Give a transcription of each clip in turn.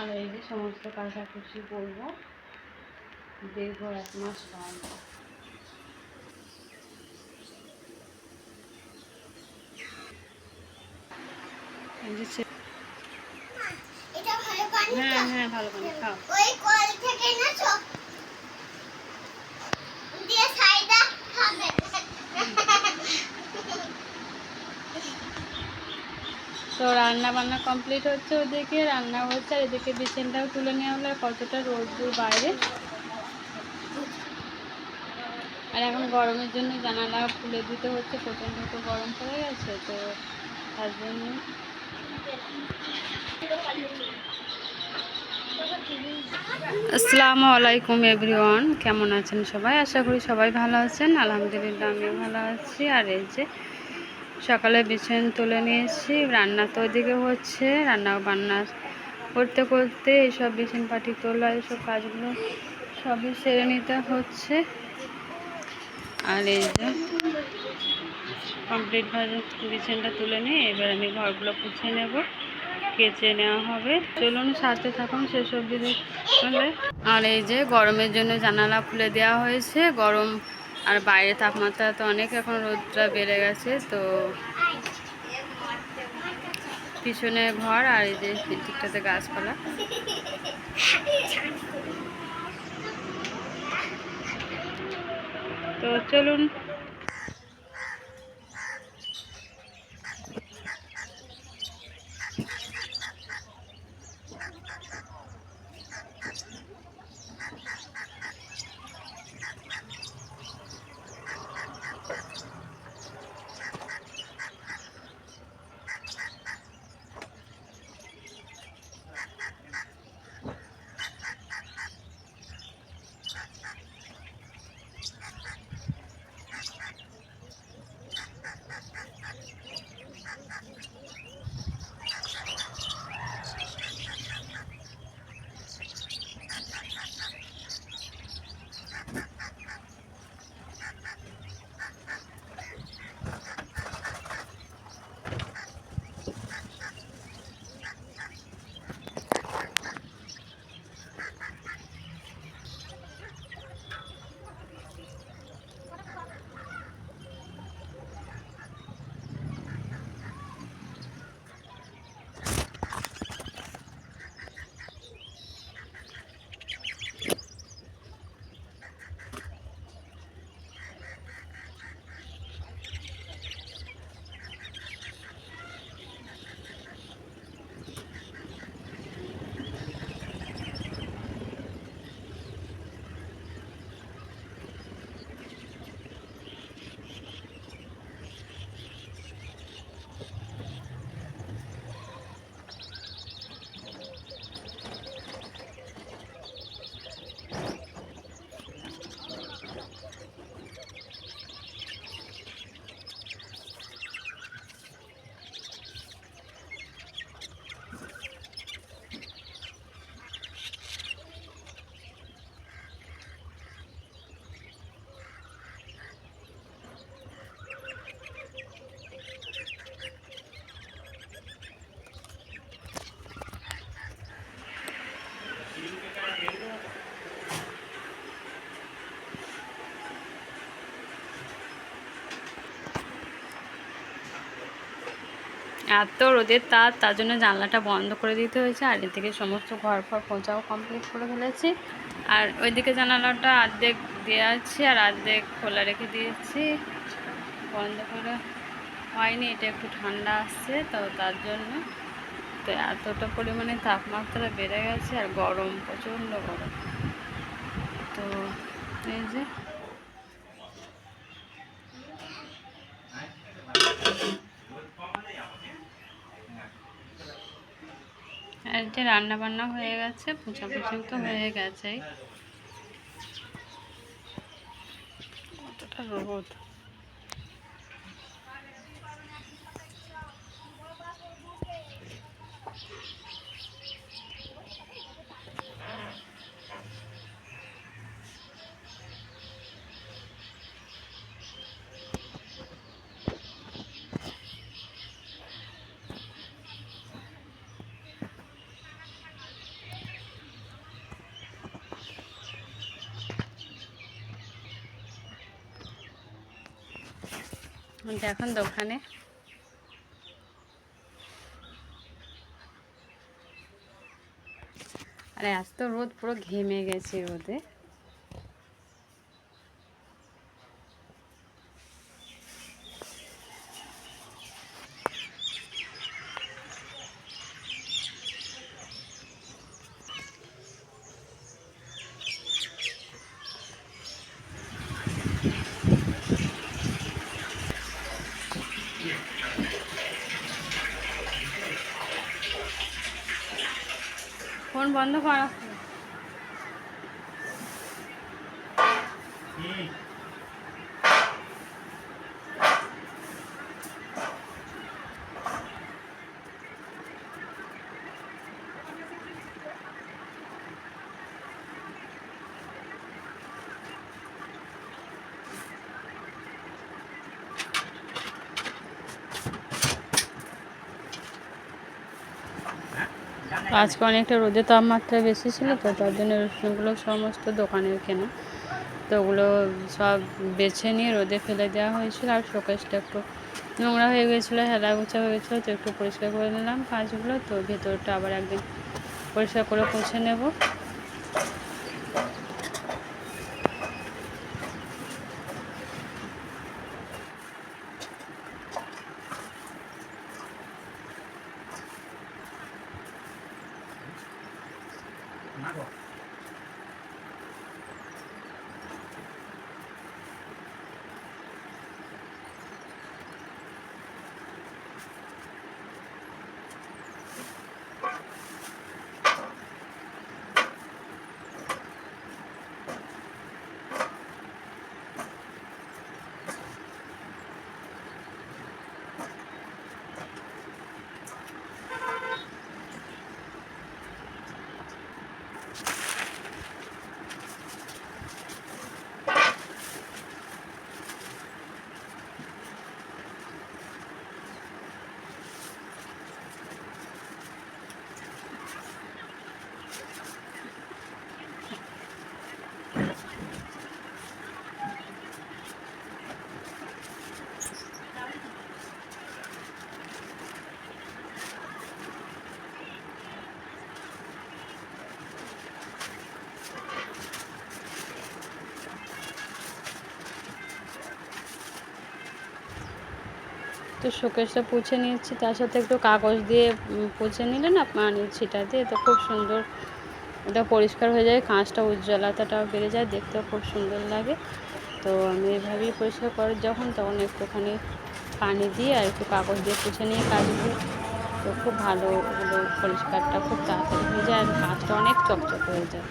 আর এই যে সমস্ত কাছাকুচি করবো দীর্ঘ 1 মাস পর। হ্যাঁ হ্যাঁ ভালো পানি খাও। ওই কল থেকে না চক দিয়ে সাইডা খাবে। তো রান্না বান্না কমপ্লিট হচ্ছে, ওদিকে রান্না হচ্ছে আর এদিকে বিছানাটাও তুলে নেওয়া হলো। কতটা রোদ্দুর বাইরে, আর এখন গরমের জন্য জানালা খুলে দিতে হচ্ছে, প্রচণ্ড তো গরম পড়ে গেছে, তো তার জন্য। আসসালামু আলাইকুম এভরিওয়ান, কেমন আছেন সবাই? আশা করি সবাই ভালো আছেন। আলহামদুলিল্লাহ আমিও ভালো আছি। আর এই যে সকালে বিছানা তুলে নিয়েছি, রান্না তো ওইদিকে হচ্ছে, রান্না বান্না করতে করতে এইসব বিছানা পাটি তোলা এইসব কাজগুলো সবই সেরে নিতে হচ্ছে। আর এই যে কমপ্লিটভাবে বিছানাটা তুলে নিয়ে এবার আমি ঘরগুলো পুছে নেব, কেচে নেওয়া হবে। চলুন সাথে থাকুন সেসব দিকে। আর এই যে গরমের জন্য জানালা খুলে দেওয়া হয়েছে, গরম আর বাইরে তাপমাত্রা তো অনেক, এখন রোদটা বেড়ে গেছে। তো পিছনে ঘর আর এই যে দিকটাতে গাছপালা। তো চলুন। এত রোদের তার জন্য জানলাটা বন্ধ করে দিতে হয়েছে। আর এদিকে সমস্ত ঘর ফর পোঁচাও কমপ্লিট করে ফেলেছি। আর ওইদিকে জানালাটা অর্ধেক দেওয়া আছে আর অর্ধেক খোলা রেখে দিয়েছি, বন্ধ করে হয়নি। এটা একটু ঠান্ডা আসছে তো তার জন্য। তো এতটা পরিমাণে তাপমাত্রা বেড়ে গেছে আর গরম, প্রচণ্ড গরম। তো এই যে আর যে রান্না বান্না হয়ে গেছে, পোছাপুছি তো হয়ে গেছে। কতটা রোদ! দেখুন দোকানে আর আজ তো রোদ পুরো ঘেমে গেছে রোদে। ফোন বন্ধ করা। আজকে অনেকটা রোদের তাপমাত্রা বেশি ছিল, তো তার জন্য রসুনগুলো সমস্ত দোকানের কেনা, তো ওগুলো সব বেছে নিয়ে রোদে ফেলে দেওয়া হয়েছিল। আর শোকেসটা একটু নোংরা হয়ে গেছিলো, হেলা গুছা হয়ে গেছিলো, তো একটু পরিষ্কার করে নিলাম কাজগুলো। তো ভেতরটা আবার একদিন পরিষ্কার করে মুছে নেব। তো শোকেসটা পুছে নিয়েছি, তার সাথে একটু কাগজ দিয়ে পুছে নিলে না মানে ছিটা দিয়ে, তো খুব সুন্দর এটা পরিষ্কার হয়ে যায়, কাঁচটা উজ্জ্বলতাটাও বেড়ে যায়, দেখতেও খুব সুন্দর লাগে। তো আমি এভাবেই পরিষ্কার করি যখন তখন একটুখানি পানি দিয়ে আর একটু কাগজ দিয়ে পুছে নিয়ে কাজ করি, তো খুব ভালো ওগুলো পরিষ্কারটা খুব তাড়াতাড়ি হয়ে যায় আর কাঁচটা অনেক চকচক হয়ে যায়।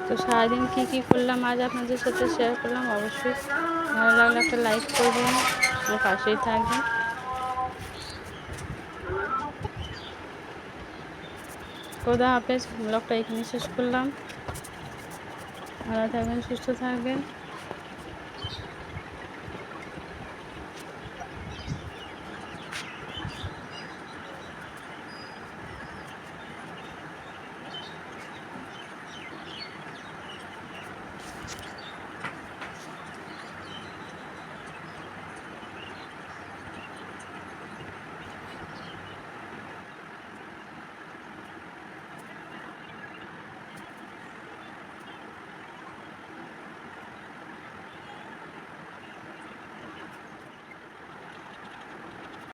তো সারাদিন কী কী করলাম আজ আপনাদের সাথে শেয়ার করলাম। অবশ্যই ভালো লাগলে একটা লাইক করবেন, আমার পাশেই থাকবেন। খোদা হাফেজ। ব্লগটা এখানে শেষ করলাম। ভালো থাকবেন, সুস্থ থাকবেন।